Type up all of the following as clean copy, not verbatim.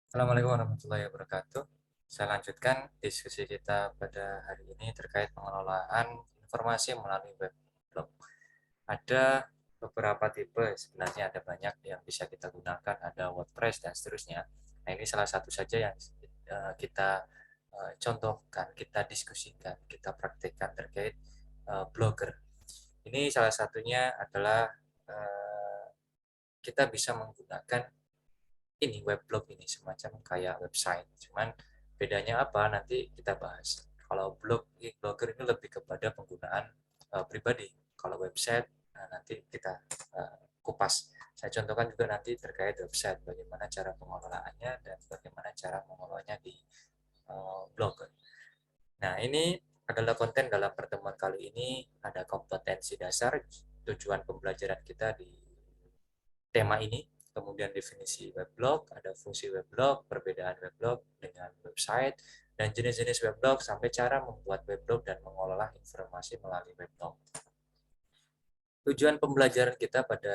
Assalamualaikum warahmatullahi wabarakatuh. Saya lanjutkan diskusi kita pada hari ini terkait pengelolaan informasi melalui web blog. Ada beberapa tipe, sebenarnya ada banyak yang bisa kita gunakan, ada WordPress dan seterusnya. Nah, ini salah satu saja yang kita contohkan, kita diskusikan, kita praktekkan terkait blogger. Ini salah satunya adalah eh, kita bisa menggunakan ini weblog ini semacam kayak website. Cuman bedanya apa nanti kita bahas. Kalau blogger ini lebih kepada penggunaan pribadi. Kalau website nanti kita kupas. Saya contohkan juga nanti terkait website, bagaimana cara pengelolaannya dan bagaimana cara mengelolanya di blogger. Nah, ini adalah konten dalam pertemuan kali ini. Ada kompetensi dasar, tujuan pembelajaran kita di tema ini, kemudian definisi weblog, ada fungsi weblog, perbedaan weblog dengan website, dan jenis-jenis weblog sampai cara membuat weblog dan mengolah informasi melalui weblog. Tujuan pembelajaran kita pada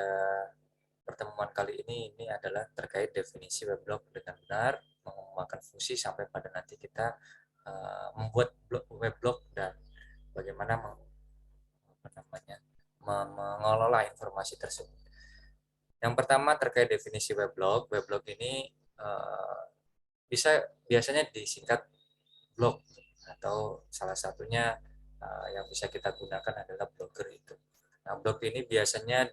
pertemuan kali ini adalah terkait definisi weblog dengan benar, mengembangkan fungsi sampai pada nanti kita membuat weblog dan bagaimana mengelola informasi tersebut. Yang pertama terkait definisi weblog. Weblog ini biasanya disingkat blog atau salah satunya yang bisa kita gunakan adalah blogger itu. Nah, blog ini biasanya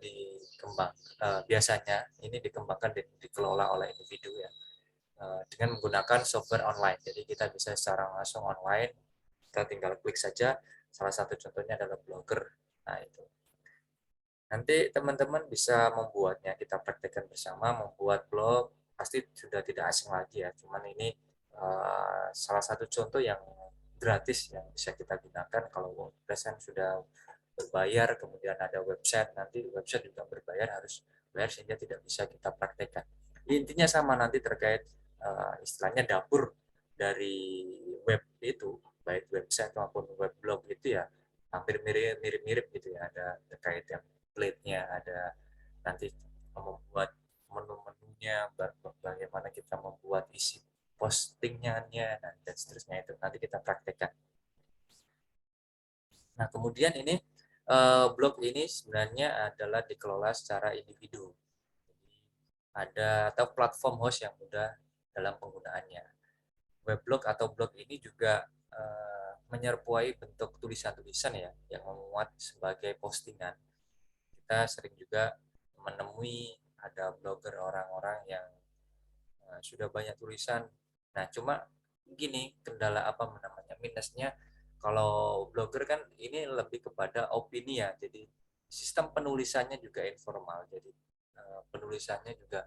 ini dikembangkan dan dikelola oleh individu ya dengan menggunakan software online. Jadi kita bisa secara langsung online, kita tinggal klik saja. Salah satu contohnya adalah Blogger. Nah, itu. Nanti teman-teman bisa membuatnya, kita praktekkan bersama, membuat blog, pasti sudah tidak asing lagi ya, cuman ini salah satu contoh yang gratis yang bisa kita gunakan. Kalau WordPress kan sudah berbayar, kemudian ada website, nanti website juga berbayar, harus bayar sehingga tidak bisa kita praktekkan. Intinya sama nanti terkait istilahnya dapur dari web itu, baik website maupun web blog itu ya hampir mirip-mirip gitu ya, ada terkait yang template-nya, ada nanti membuat menu-menunya, bagaimana kita membuat isi postingnya dan seterusnya, itu nanti kita praktekkan. Nah, kemudian ini blog ini sebenarnya adalah dikelola secara individu. Jadi ada atau platform host yang mudah dalam penggunaannya. Weblog atau blog ini juga menyerupai bentuk tulisan-tulisan ya yang memuat sebagai postingan. Kita sering juga menemui ada blogger orang-orang yang sudah banyak tulisan. Nah, cuma gini, kendala apa namanya? Minusnya kalau blogger kan ini lebih kepada opini ya. Jadi sistem penulisannya juga informal. Jadi penulisannya juga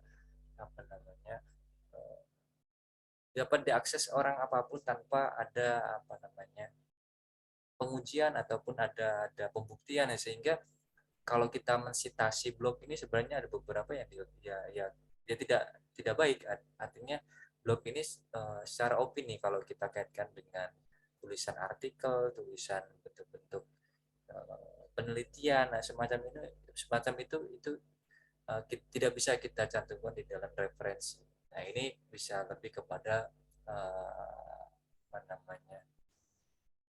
apa namanya? eh, dapat diakses orang apapun tanpa ada apa namanya? Pengujian ataupun ada pembuktian ya, sehingga kalau kita mensitasi blog ini sebenarnya ada beberapa yang dia tidak baik. Artinya blog ini secara opini kalau kita kaitkan dengan tulisan artikel, tulisan bentuk-bentuk penelitian, nah semacam itu tidak bisa kita cantumkan di dalam referensi. Nah, ini bisa lebih kepada apa namanya,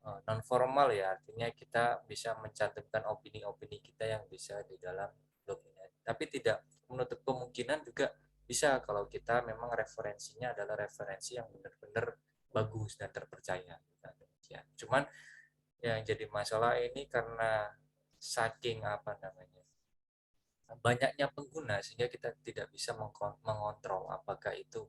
non formal ya, artinya kita bisa mencantumkan opini-opini kita yang bisa di dalam blog ini, tapi tidak menutup kemungkinan juga bisa kalau kita memang referensinya adalah referensi yang benar-benar bagus dan terpercaya. Nah, demikian. Cuman yang jadi masalah ini karena saking apa namanya banyaknya pengguna, sehingga kita tidak bisa mengontrol apakah itu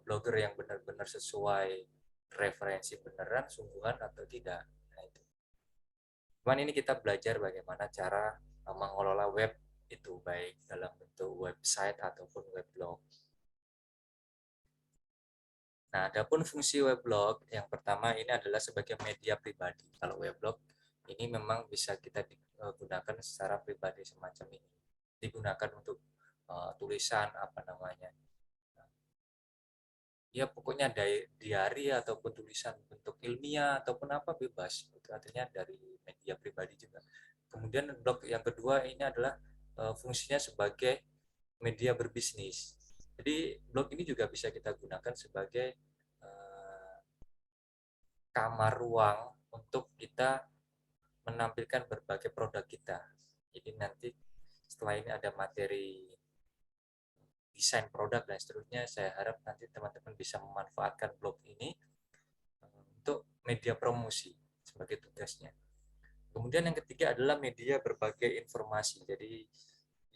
blogger yang benar-benar sesuai referensi beneran sungguhan atau tidak. Nah, itu. Cuman ini kita belajar bagaimana cara mengelola web itu, baik dalam bentuk website ataupun weblog. Nah, adapun fungsi weblog yang pertama ini adalah sebagai media pribadi. Kalau weblog ini memang bisa kita gunakan secara pribadi semacam ini. Digunakan untuk tulisan apa namanya, ya pokoknya diary ataupun tulisan bentuk ilmiah ataupun apa bebas, itu artinya dari media pribadi juga. Kemudian blog yang kedua ini adalah fungsinya sebagai media berbisnis. Jadi blog ini juga bisa kita gunakan sebagai kamar ruang untuk kita menampilkan berbagai produk kita. Jadi nanti setelah ini ada materi desain produk dan seterusnya, saya harap nanti teman-teman bisa memanfaatkan blog ini untuk media promosi sebagai tugasnya. Kemudian yang ketiga adalah media berbagai informasi. Jadi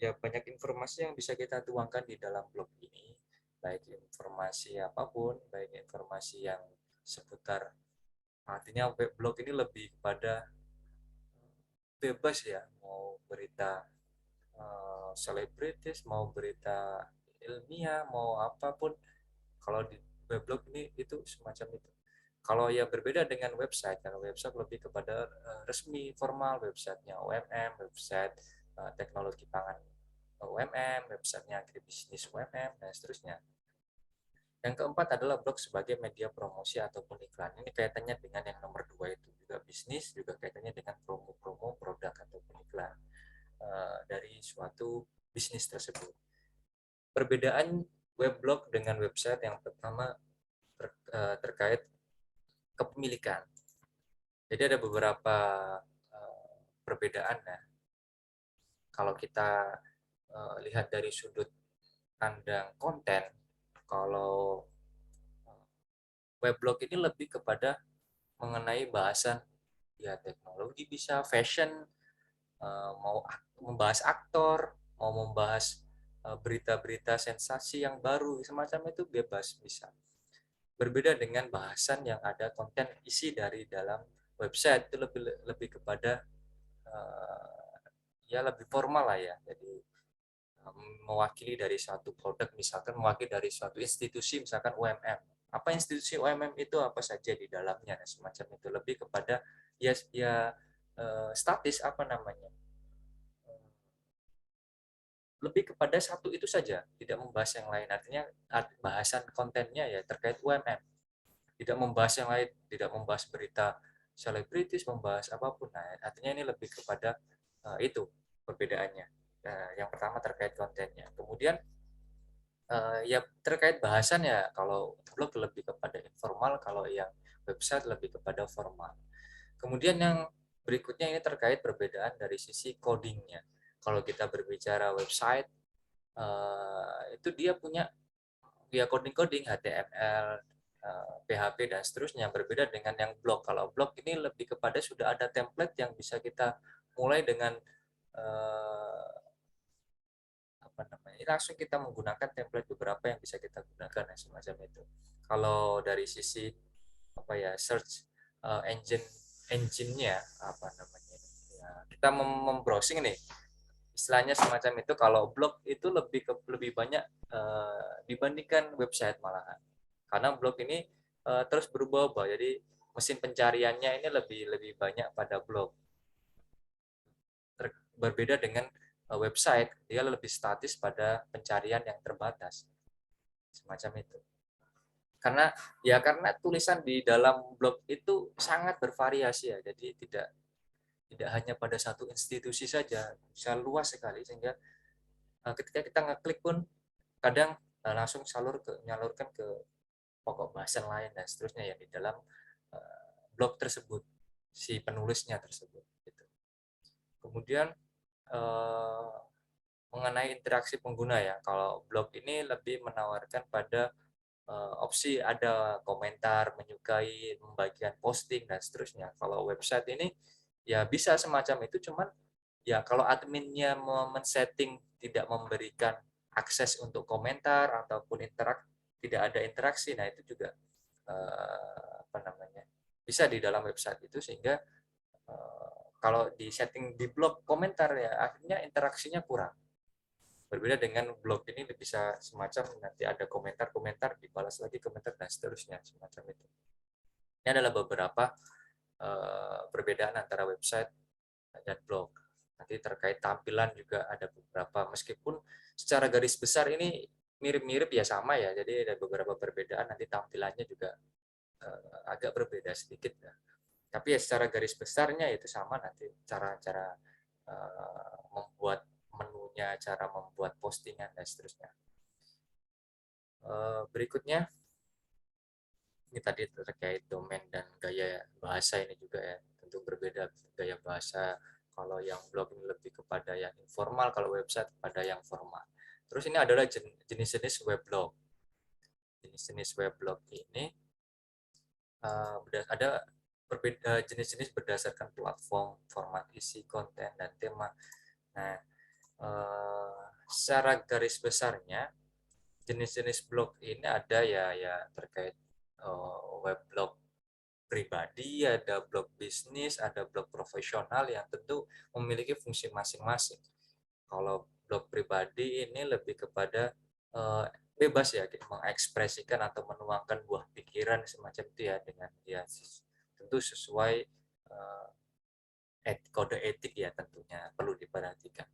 ya banyak informasi yang bisa kita tuangkan di dalam blog ini, baik informasi apapun, baik informasi yang seputar, artinya web blog ini lebih kepada bebas ya, mau berita selebritis, mau berita ilmiah, mau apapun. Kalau di weblog ini itu semacam itu. Kalau yang berbeda dengan website, karena website lebih kepada resmi, formal, websitenya UMM, website teknologi pangan UMM, websitenya agribisnis UMM, dan seterusnya. Yang keempat adalah blog sebagai media promosi ataupun iklan. Ini kaitannya dengan yang nomor 2 itu juga bisnis, juga kaitannya dengan promo-promo produk ataupun iklan dari suatu bisnis tersebut. Perbedaan weblog dengan website yang pertama terkait kepemilikan. Jadi ada beberapa perbedaan ya. Kalau kita lihat dari sudut pandang konten, kalau weblog ini lebih kepada mengenai bahasan ya teknologi, bisa fashion, mau membahas aktor, mau membahas berita-berita sensasi yang baru, semacam itu bebas bisa. Berbeda dengan bahasan yang ada konten isi dari dalam website, itu lebih lebih kepada ya lebih formal lah ya. Jadi mewakili dari suatu produk, misalkan mewakili dari suatu institusi, misalkan UMM. Apa institusi UMM itu, apa saja di dalamnya, semacam itu. Lebih kepada ya statis, apa namanya, lebih kepada satu itu saja, tidak membahas yang lain. Artinya bahasan kontennya ya terkait UMM, tidak membahas yang lain, tidak membahas berita selebritis, membahas apapun. Nah, artinya ini lebih kepada itu perbedaannya. Yang pertama terkait kontennya. Kemudian ya terkait bahasan ya, kalau blog lebih kepada informal, kalau yang website lebih kepada formal. Kemudian yang berikutnya ini terkait perbedaan dari sisi codingnya. Kalau kita berbicara website, itu dia punya ya coding-coding HTML, PHP dan seterusnya, berbeda dengan yang blog. Kalau blog ini lebih kepada sudah ada template yang bisa kita mulai dengan eh, apa namanya, langsung kita menggunakan template beberapa yang bisa kita gunakan ya, semacam itu. Kalau dari sisi apa ya, search engine-nya apa namanya ya, kita membrowsing nih, istilahnya semacam itu. Kalau blog itu lebih banyak dibandingkan website malahan, karena blog ini terus berubah-ubah, jadi mesin pencariannya ini lebih lebih banyak pada blog. Berbeda dengan website, dia lebih statis pada pencarian yang terbatas, semacam itu. Karena tulisan di dalam blog itu sangat bervariasi ya, jadi tidak hanya pada satu institusi saja, bisa luas sekali, sehingga ketika kita ngeklik pun kadang langsung nyalurkan ke pokok bahasan lain dan seterusnya ya di dalam blog tersebut, si penulisnya tersebut gitu. Kemudian eh, mengenai interaksi pengguna ya, kalau blog ini lebih menawarkan pada opsi ada komentar, menyukai, membagikan posting dan seterusnya. Kalau website ini ya bisa semacam itu, cuman ya kalau adminnya men-setting tidak memberikan akses untuk komentar ataupun tidak ada interaksi, nah itu juga apa namanya, bisa di dalam website itu, sehingga kalau di setting di blog komentar ya akhirnya interaksinya kurang. Berbeda dengan blog ini bisa semacam nanti ada komentar-komentar, dibalas lagi komentar dan seterusnya, semacam itu. Ini adalah beberapa perbedaan antara website dan blog. Nanti terkait tampilan juga ada beberapa, meskipun secara garis besar ini mirip-mirip ya, sama ya. Jadi ada beberapa perbedaan, nanti tampilannya juga agak berbeda sedikit ya. Tapi ya secara garis besarnya itu sama, nanti cara-cara membuat menunya, cara membuat postingan dan seterusnya. Berikutnya ini tadi terkait domain dan gaya bahasa ini juga ya, tentu berbeda gaya bahasa. Kalau yang blog ini lebih kepada yang informal, kalau website kepada yang formal. Terus ini adalah jenis-jenis weblog. Jenis-jenis weblog ini ada berbeda jenis-jenis berdasarkan platform, format isi, konten, dan tema. Nah, secara garis besarnya jenis-jenis blog ini ada ya terkait weblog pribadi, ada blog bisnis, ada blog profesional yang tentu memiliki fungsi masing-masing. Kalau blog pribadi ini lebih kepada bebas ya, mengekspresikan atau menuangkan buah pikiran semacam itu ya, dengan ya tentu sesuai kode etik ya, tentunya perlu diperhatikan.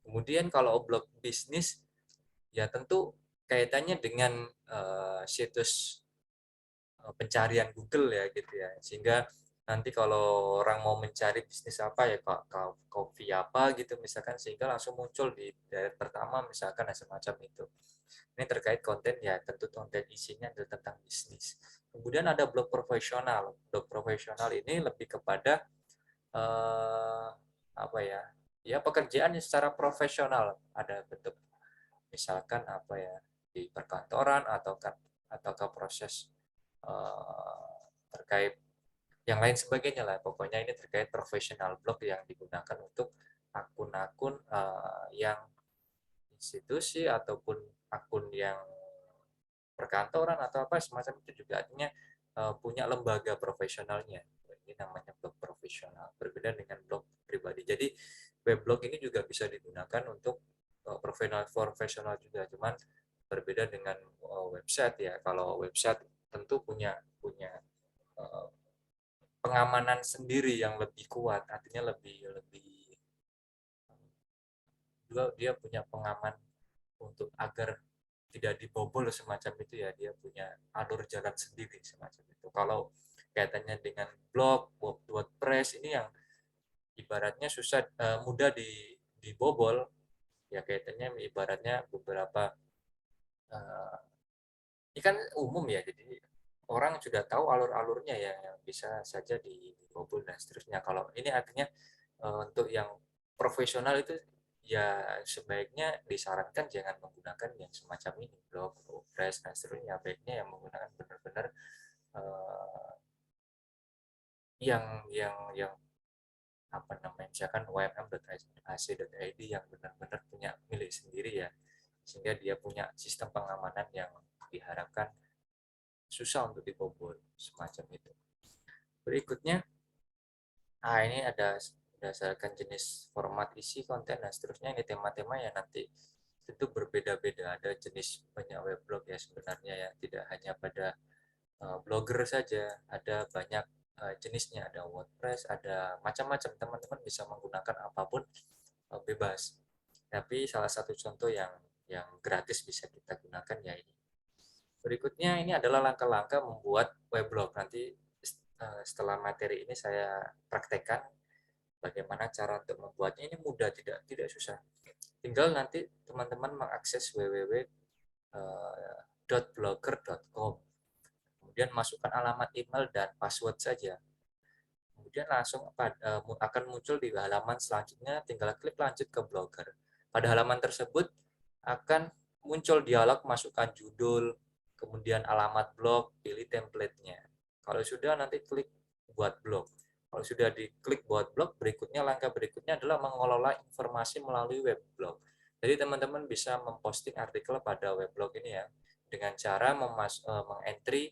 Kemudian kalau blog bisnis ya tentu kaitannya dengan situs pencarian Google ya gitu ya, sehingga nanti kalau orang mau mencari bisnis apa ya, kopi apa gitu misalkan, sehingga langsung muncul di deret pertama misalkan semacam itu. Ini terkait konten ya, tentu konten isinya adalah tentang bisnis. Kemudian ada blog profesional. Blog profesional ini lebih kepada eh, apa ya, ya pekerjaan secara profesional, ada bentuk misalkan apa ya, di perkantoran ataukah proses terkait yang lain sebagainya lah. Pokoknya ini terkait profesional blog yang digunakan untuk akun-akun yang institusi ataupun akun yang perkantoran atau apa semacam itu, juga artinya punya lembaga profesionalnya. Ini namanya blog profesional, berbeda dengan blog pribadi. Jadi weblog ini juga bisa digunakan untuk profesional juga, cuman berbeda dengan website ya. Kalau website tentu punya punya eh, pengamanan sendiri yang lebih kuat, artinya lebih lebih juga dia punya pengaman untuk agar tidak dibobol semacam itu ya, dia punya alur jalan sendiri semacam itu. Kalau kaitannya dengan blog, WordPress ini yang ibaratnya susah, mudah dibobol ya, kaitannya ibaratnya beberapa ini kan umum ya, jadi orang sudah tahu alur-alurnya ya, yang bisa saja dibobol dan seterusnya. Kalau ini artinya untuk yang profesional itu ya sebaiknya disarankan jangan menggunakan yang semacam ini, blog, WordPress dan seterusnya. Baiknya yang menggunakan benar-benar uh, yang apa namanya, misalkan wmm.ac.id yang benar-benar punya milik sendiri ya, sehingga dia punya sistem pengamanan yang diharapkan susah untuk dibobol semacam itu. Berikutnya, ini ada berdasarkan jenis format isi, konten dan seterusnya. Ini tema-tema yang nanti tentu berbeda-beda. Ada jenis banyak weblog ya sebenarnya ya, tidak hanya pada blogger saja, ada banyak jenisnya, ada WordPress, ada macam-macam. Teman-teman bisa menggunakan apapun, bebas. Tapi salah satu contoh yang gratis bisa kita gunakan ya ini. Berikutnya ini adalah langkah-langkah membuat weblog. Nanti setelah materi ini saya praktekkan bagaimana cara untuk membuatnya. Ini mudah, tidak susah. Tinggal nanti teman-teman mengakses www.blogger.com. Kemudian masukkan alamat email dan password saja. Kemudian langsung akan muncul di halaman selanjutnya, tinggal klik lanjut ke Blogger. Pada halaman tersebut akan muncul dialog, masukkan judul, kemudian alamat blog, pilih template-nya. Kalau sudah, nanti klik buat blog. Kalau sudah diklik buat blog, berikutnya langkah berikutnya adalah mengelola informasi melalui web blog. Jadi teman-teman bisa memposting artikel pada web blog ini ya, dengan cara mengentry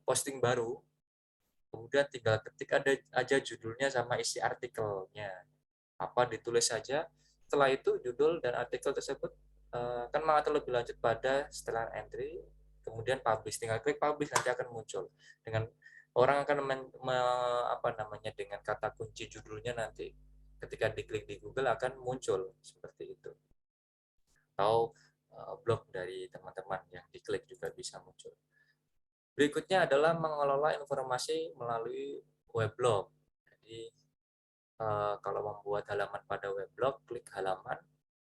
posting baru, kemudian tinggal ketik aja judulnya sama isi artikelnya, apa ditulis saja. Setelah itu judul dan artikel tersebut kan mengatur lebih lanjut pada setelah entry, kemudian publish, tinggal klik publish, nanti akan muncul dengan orang akan apa namanya, dengan kata kunci judulnya, nanti ketika diklik di Google akan muncul seperti itu. Atau blog dari teman-teman yang diklik juga bisa muncul. Berikutnya adalah mengelola informasi melalui weblog. Jadi kalau membuat halaman pada weblog, klik halaman,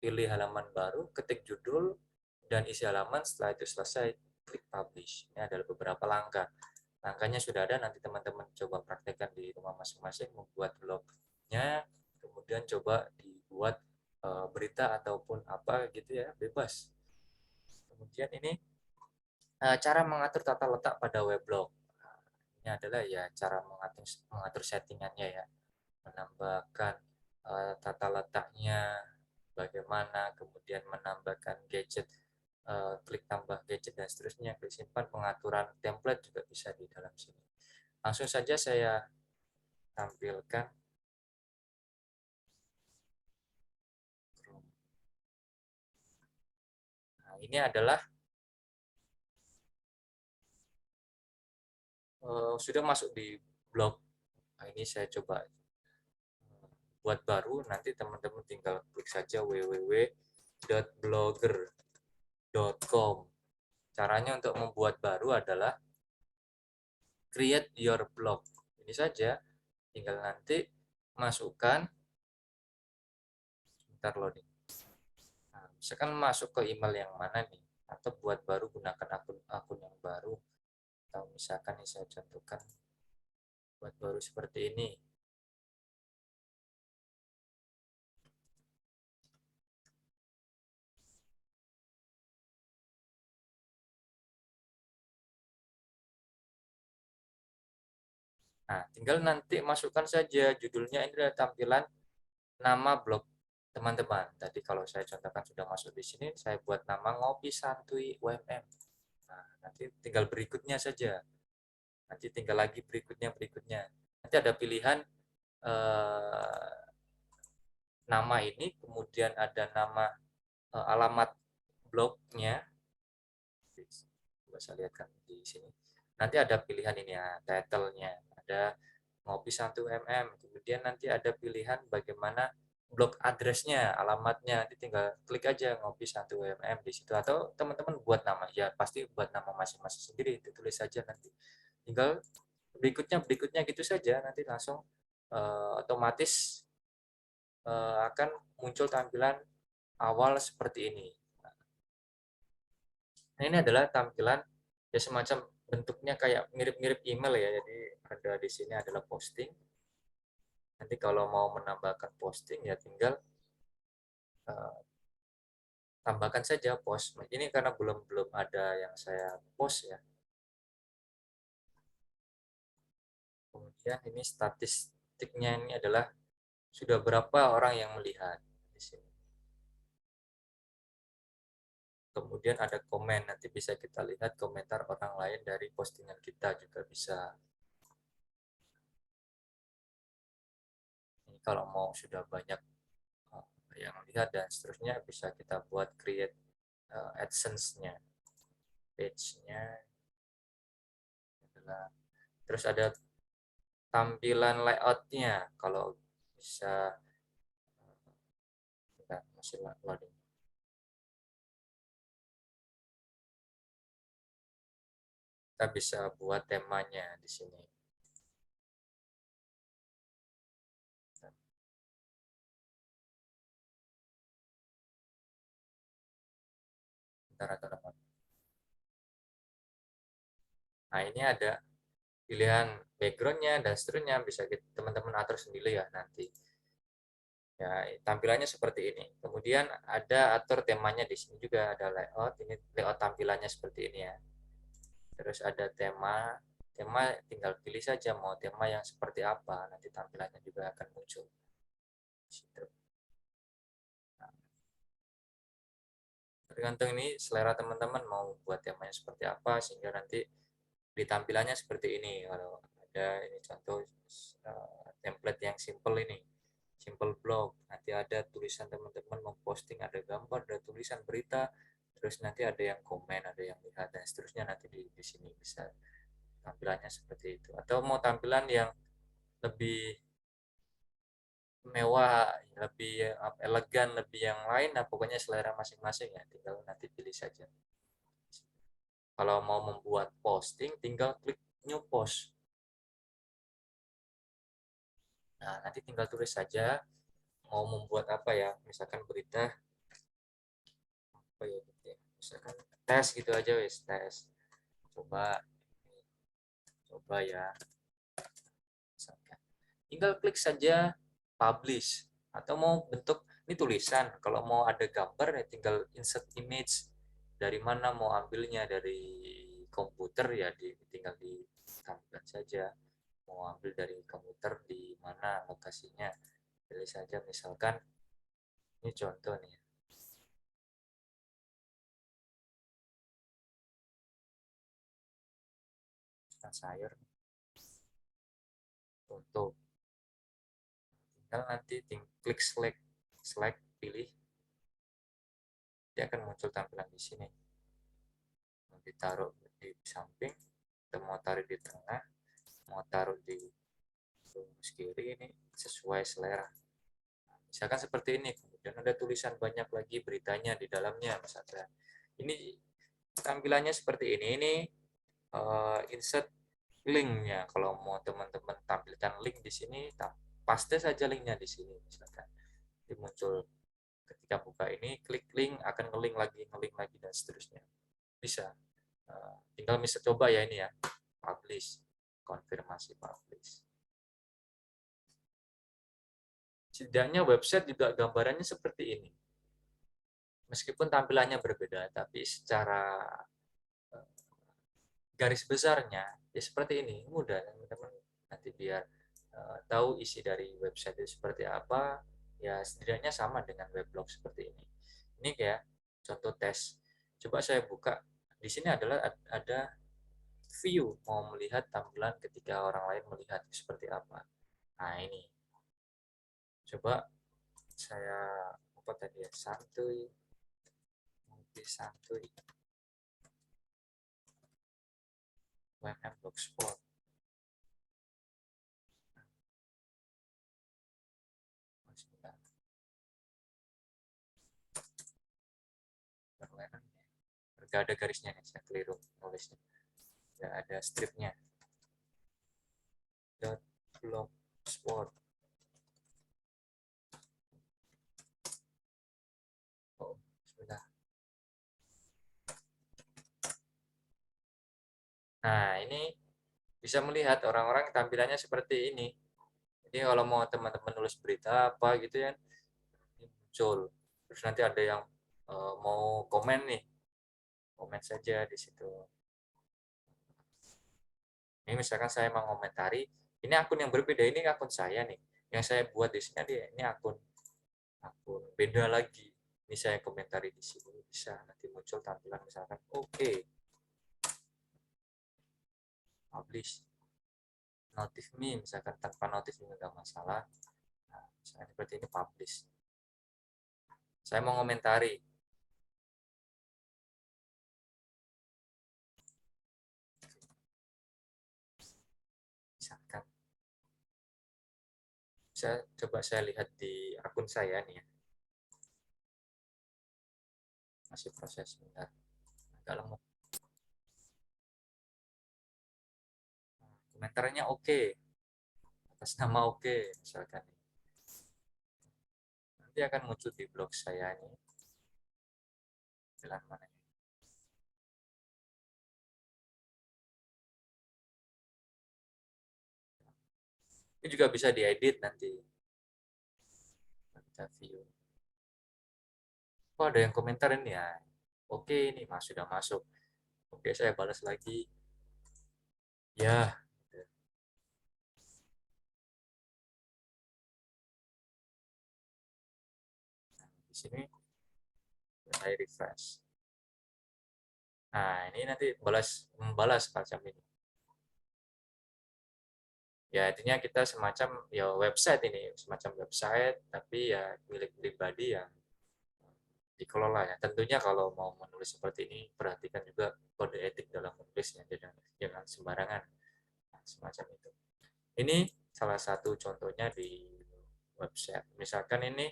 pilih halaman baru, ketik judul, dan isi halaman. Setelah itu selesai, klik publish. Ini adalah beberapa langkah. Langkahnya sudah ada, nanti teman-teman coba praktekkan di rumah masing-masing, membuat blognya, kemudian coba dibuat berita ataupun apa gitu ya, bebas. Kemudian ini cara mengatur tata letak pada weblog. Ini adalah ya cara mengatur settingannya ya, menambahkan tata letaknya bagaimana, kemudian menambahkan gadget, klik tambah gadget dan seterusnya, klik simpan, pengaturan template juga bisa di dalam sini. Langsung saja saya tampilkan. Nah, ini adalah sudah masuk di blog. Nah, ini saya coba buat baru, nanti teman-teman tinggal klik saja www.blogger.com. Caranya untuk membuat baru adalah create your blog. Ini saja, tinggal nanti masukkan, sebentar loading. Nah, misalkan masuk ke email yang mana nih, atau buat baru gunakan akun yang baru, atau misalkan ini saya contohkan buat baru seperti ini. Nah, tinggal nanti masukkan saja judulnya. Ini adalah tampilan nama blog teman-teman. Tadi kalau saya contohkan sudah masuk di sini, saya buat nama Ngopi Santuy UMM. Nah, nanti tinggal berikutnya saja. Nanti tinggal lagi berikutnya. Nanti ada pilihan nama ini, kemudian ada nama alamat blognya. Coba saya lihatkan di sini. Nanti ada pilihan ini ya, title-nya. Ada Ngopi Santuy UMM. Kemudian nanti ada pilihan bagaimana blog address-nya, alamatnya. Nanti tinggal klik aja Ngopi Santuy UMM di situ, atau teman-teman buat nama, ya pasti buat nama masing-masing sendiri, ditulis saja nanti. Tinggal berikutnya gitu saja, nanti langsung otomatis akan muncul tampilan awal seperti ini. Nah, ini adalah tampilan ya, semacam bentuknya kayak mirip-mirip email ya. Jadi ada di sini adalah posting. Nanti kalau mau menambahkan posting ya tinggal uh, tambahkan saja post. Ini karena belum belum ada yang saya post ya. Kemudian ini statistiknya, ini adalah sudah berapa orang yang melihat di sini. Kemudian ada komen, nanti bisa kita lihat komentar orang lain dari postingan kita juga bisa. Ini kalau mau sudah banyak yang lihat dan seterusnya, bisa kita buat create AdSense-nya, page-nya adalah. Terus ada tampilan layout-nya, kalau bisa kita masih loading. Kita bisa buat temanya di sini. Nah, ini ada pilihan backgroundnya dan seterusnya, bisa teman-teman atur sendiri ya nanti. Ya, tampilannya seperti ini. Kemudian ada atur temanya di sini juga, ada layout. Ini layout tampilannya seperti ini ya. Terus ada tema tinggal pilih saja mau tema yang seperti apa, nanti tampilannya juga akan muncul di situ. Nah, tergantung ini selera teman-teman mau buat temanya seperti apa, sehingga nanti di tampilannya seperti ini. Kalau ada ini contoh template yang simple ini, simple blog, nanti ada tulisan teman-teman memposting, ada gambar, ada tulisan berita, terus nanti ada yang komen, ada yang lihat dan seterusnya, nanti di sini bisa tampilannya seperti itu. Atau mau tampilan yang lebih mewah, lebih elegan, lebih yang lain, nah pokoknya selera masing-masing ya, tinggal nanti pilih saja. Kalau mau membuat posting, tinggal klik new post. Nah, nanti tinggal tulis saja mau membuat apa ya, misalkan berita apa ya gitu ya. Misalkan tes gitu aja wes, tes. Coba ya. Misalkan. Tinggal klik saja publish, atau mau bentuk ini tulisan, kalau mau ada gambar ya tinggal insert image, dari mana mau ambilnya, dari komputer ya tinggal ditampilkan saja, mau ambil dari komputer di mana lokasinya, pilih saja. Misalkan ini contoh nih, sayur foto, tinggal nanti klik select pilih, dia akan muncul tampilan di sini. Mau ditaruh di samping, kita mau taruh di tengah, mau taruh di rumus kiri, ini sesuai selera. Misalkan seperti ini, kemudian ada tulisan banyak lagi beritanya di dalamnya. Misalkan ini tampilannya seperti ini insert linknya. Kalau mau teman-teman tampilkan link di sini, paste saja linknya di sini. Misalkan ini muncul ketika buka ini, klik link akan ngelink lagi dan seterusnya. Bisa. Tinggal bisa coba ya ini ya, publish, konfirmasi publish. Setidaknya website juga gambarannya seperti ini. Meskipun tampilannya berbeda, tapi secara garis besarnya ya seperti ini. Mudah teman-teman nanti biar tahu isi dari website itu seperti apa, ya setidaknya sama dengan weblog seperti ini. Ini kayak contoh tes. Coba saya buka. Di sini adalah ada view, mau melihat tampilan ketika orang lain melihat seperti apa. Nah, ini. Coba saya apa tadi ya? Santuy. Ngopi santuy. UMM Blogspot. Gak ada garisnya nih, saya keliru nulisnya. Gak ada stripnya. Blogspot. Oh, sebentar. Nah, ini bisa melihat orang-orang tampilannya seperti ini. Jadi kalau mau teman-teman nulis berita apa gitu ya, muncul. Terus nanti ada yang mau komen nih, komen saja di situ. Ini misalkan saya mau komentari, ini akun yang berbeda, ini akun saya nih. Yang saya buat di sini ini akun akun beda lagi. Ini saya komentari di sini, bisa nanti muncul tampilan misalkan oke, publish, notif me, misalkan tanpa notif ini enggak masalah. Nah, misalkan seperti ini publish. Saya mau komentari, misalkan saya lihat di akun saya nih ya, masih proses sebentar, agak lama. Komentarnya oke, atas nama oke misalkan, nanti akan muncul di blog saya ini, jalan mana ini. Ini juga bisa diedit nanti, kita view. Oh, ada yang komentar ini ya, oke, ini sudah masuk, oke, saya balas lagi ya. Di sini saya refresh. Nah, ini nanti membalas macam ini. Ya, intinya kita semacam ya website ini, semacam website, tapi ya milik pribadi yang dikelola ya. Tentunya kalau mau menulis seperti ini, perhatikan juga kode etik dalam menulisnya, jangan sembarangan. Nah, semacam itu. Ini salah satu contohnya di website. Misalkan ini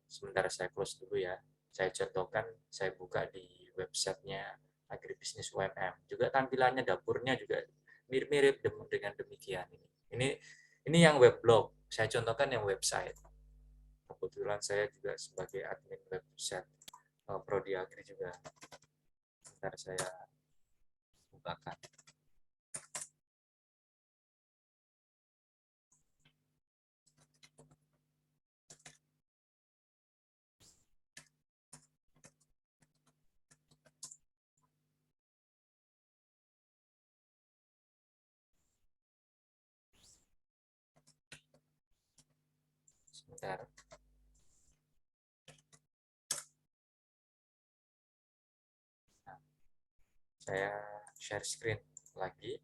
sementara saya close dulu ya. Saya contohkan, saya buka di websitenya Agribisnis UMM. Juga tampilannya, dapurnya juga mirip-mirip dengan demikian. Ini ini yang weblog. Saya contohkan yang website. Kebetulan saya juga sebagai admin website. Prodi Agri juga. Bentar saya bukakan. Sebentar. Nah, saya share screen lagi.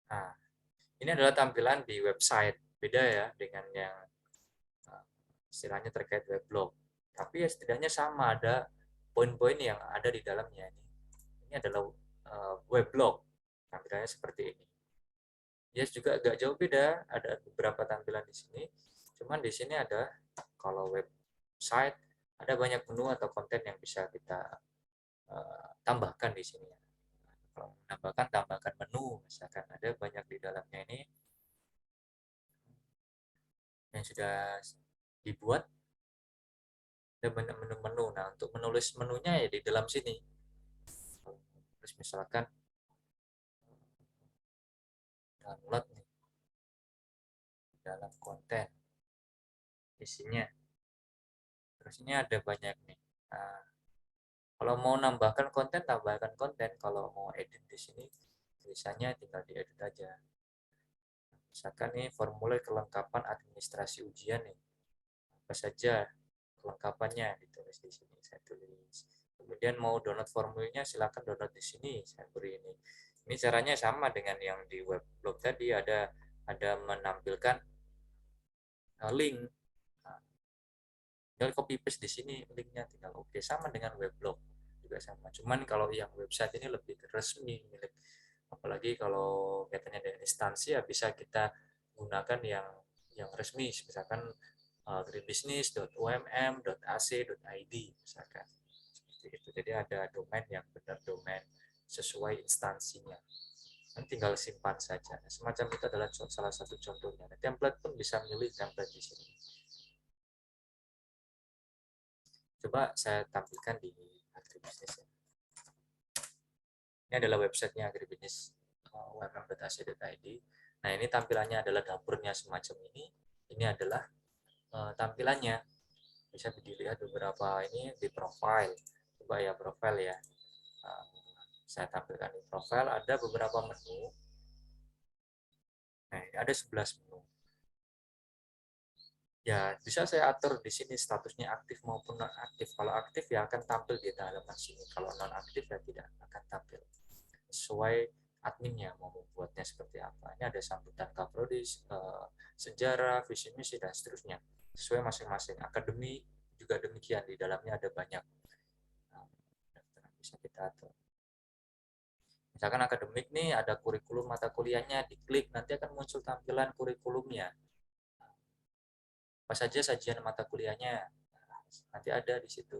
Nah, ini adalah tampilan di website. Beda ya dengan yang istilahnya terkait weblog. Tapi ya setidaknya sama, ada poin-poin yang ada di dalamnya. Ini adalah weblog. Tampilannya seperti ini. Ya juga agak jauh beda, ada beberapa tampilan di sini. Cuman di sini ada, kalau website, ada banyak menu atau konten yang bisa kita tambahkan di sini. Kalau tambahkan menu, misalkan ada banyak di dalamnya ini yang sudah dibuat, ada banyak menu-menu. Nah, untuk menulis menunya ya di dalam sini. Terus misalkan download nih, dalam konten isinya. Terus ini ada banyak nih. Nah, kalau mau nambahkan konten, tambahkan konten. Kalau mau edit di sini, tulisannya tinggal diedit aja. Misalkan nih formulir kelengkapan administrasi ujian nih, apa saja kelengkapannya ditulis di sini, saya tulis. Kemudian mau download formulirnya, silakan download di sini, saya beri ini. Ini caranya sama dengan yang di web blog tadi, ada menampilkan link. Nah, tinggal copy paste di sini linknya, tinggal oke. Sama dengan weblog juga sama, cuman kalau yang website ini lebih resmi milik, apalagi kalau kaitannya dengan instansi ya bisa kita gunakan yang resmi, misalkan agribisnis.umm.ac.id misalkan, seperti itu. Jadi ada domain yang benar, domain sesuai instansinya, dan tinggal simpan saja. Semacam itu adalah salah satu contohnya. Nah, template pun bisa milih template di sini. Coba saya tampilkan di agribisnis. Ini adalah websitenya agribisnis umm.ac.id. Nah, ini tampilannya adalah dapurnya semacam ini. Ini adalah tampilannya. Bisa dilihat beberapa ini di profile. Coba ya profile ya. Saya tampilkan di profile, ada beberapa menu. Nah, ini ada 11 menu. Ya, bisa saya atur di sini statusnya aktif maupun non aktif. Kalau aktif ya akan tampil di halaman sini. Kalau non aktif ya tidak akan tampil. Sesuai adminnya mau membuatnya seperti apa. Ini ada sambutan kaprodis, sejarah, visi misi dan seterusnya. Sesuai masing-masing. Akademi juga demikian, di dalamnya ada banyak. Nah, bisa kita atur. Misalkan akademik nih ada kurikulum mata kuliahnya, diklik nanti akan muncul tampilan kurikulumnya. Apa saja sajian mata kuliahnya, nanti ada di situ.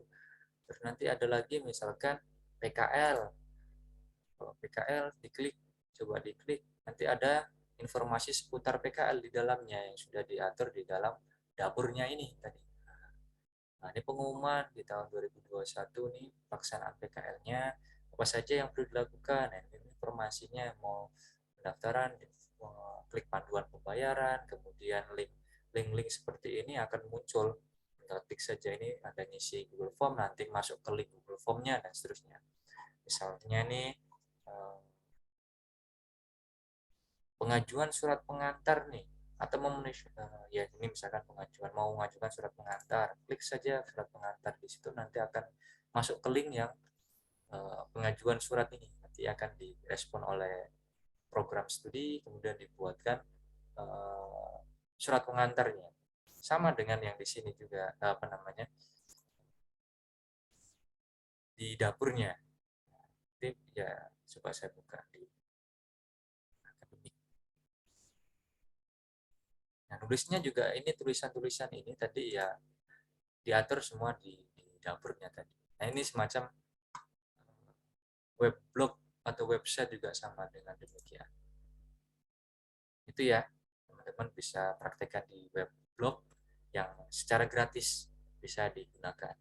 Terus nanti ada lagi misalkan PKL. Kalau PKL diklik, coba diklik, nanti ada informasi seputar PKL di dalamnya yang sudah diatur di dalam dapurnya ini tadi. Nah, ini pengumuman di tahun 2021 nih pelaksanaan PKL-nya, apa saja yang perlu dilakukan. Nah, ini informasinya, mau pendaftaran, klik panduan pembayaran, kemudian link seperti ini akan muncul. Tinggal klik saja, ini ada ngisi Google Form, nanti masuk ke link Google Form-nya dan seterusnya. Misalnya nih pengajuan surat pengantar nih, atau memenuhi ya ini misalkan pengajuan, mau mengajukan surat pengantar, klik saja surat pengantar, di situ nanti akan masuk ke link yang pengajuan surat ini, nanti akan direspon oleh program studi, kemudian dibuatkan uh, surat pengantarnya. Sama dengan yang di sini juga, apa namanya, di dapurnya. Nanti ya coba saya buka di akademik. Nah, nulisnya juga ini, tulisan-tulisan ini tadi ya diatur semua di dapurnya tadi. Nah, ini semacam web blog atau website juga sama dengan demikian. Itu ya, teman-teman bisa praktekkan di web blog yang secara gratis bisa digunakan.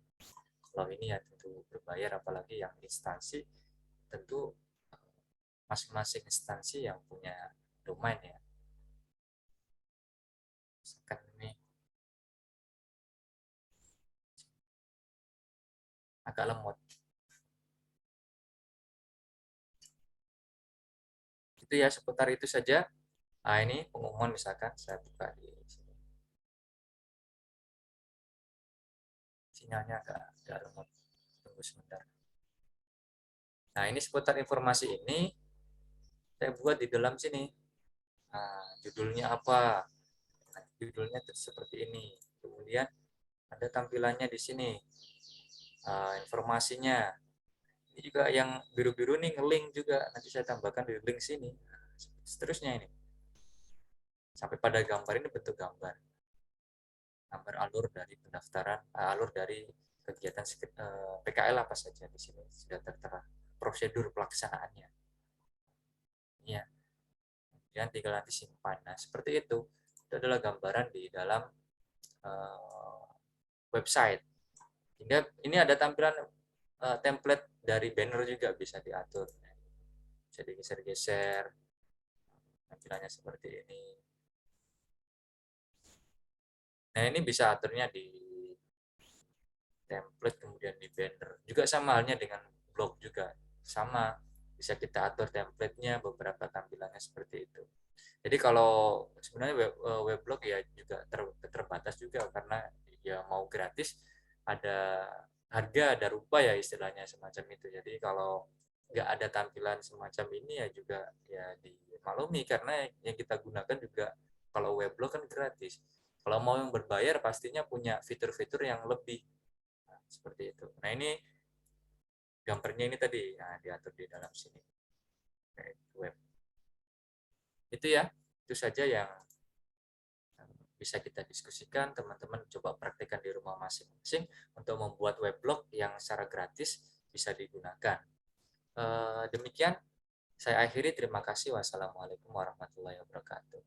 Kalau ini ya tentu berbayar, apalagi yang instansi tentu masing-masing instansi yang punya domain ya. Misalkan ini agak lemot. Itu ya seputar itu saja. Nah, ini pengumuman misalkan saya buka di sini. Sinyalnya agak lemot. Tunggu sebentar. Nah, ini seputar informasi ini saya buat di dalam sini. Nah, judulnya apa? Nah, judulnya seperti ini. Kemudian ada tampilannya di sini. Informasinya. Ini juga yang biru-biru nih nge-link juga. Nanti saya tambahkan di link sini. Seterusnya ini. Sampai pada gambar ini bentuk gambar. Gambar alur dari pendaftaran, alur dari kegiatan PKL apa saja di sini sudah tertera prosedur pelaksanaannya. Ya, kemudian tinggal nanti simpan. Nah, seperti itu. Itu adalah gambaran di dalam uh, website. Hingga ini ada tampilan template dari banner juga bisa diatur. Bisa digeser-geser, tampilannya seperti ini. Nah, ini bisa aturnya di template, kemudian di banner. Juga sama halnya dengan blog juga. Sama, bisa kita atur templatenya, beberapa tampilannya seperti itu. Jadi kalau sebenarnya weblog ya juga terbatas juga, karena ya mau gratis ada harga, ada rupa ya istilahnya semacam itu. Jadi kalau nggak ada tampilan semacam ini ya juga ya dimaklumi, karena yang kita gunakan juga kalau weblog kan gratis. Kalau mau yang berbayar pastinya punya fitur-fitur yang lebih. Nah, seperti itu. Nah, ini gambarnya ini tadi ya, diatur di dalam sini web. Itu ya, itu saja yang bisa kita diskusikan. Teman-teman coba praktekkan di rumah masing-masing untuk membuat weblog yang secara gratis bisa digunakan. Demikian saya akhiri. Terima kasih. Wassalamualaikum warahmatullahi wabarakatuh.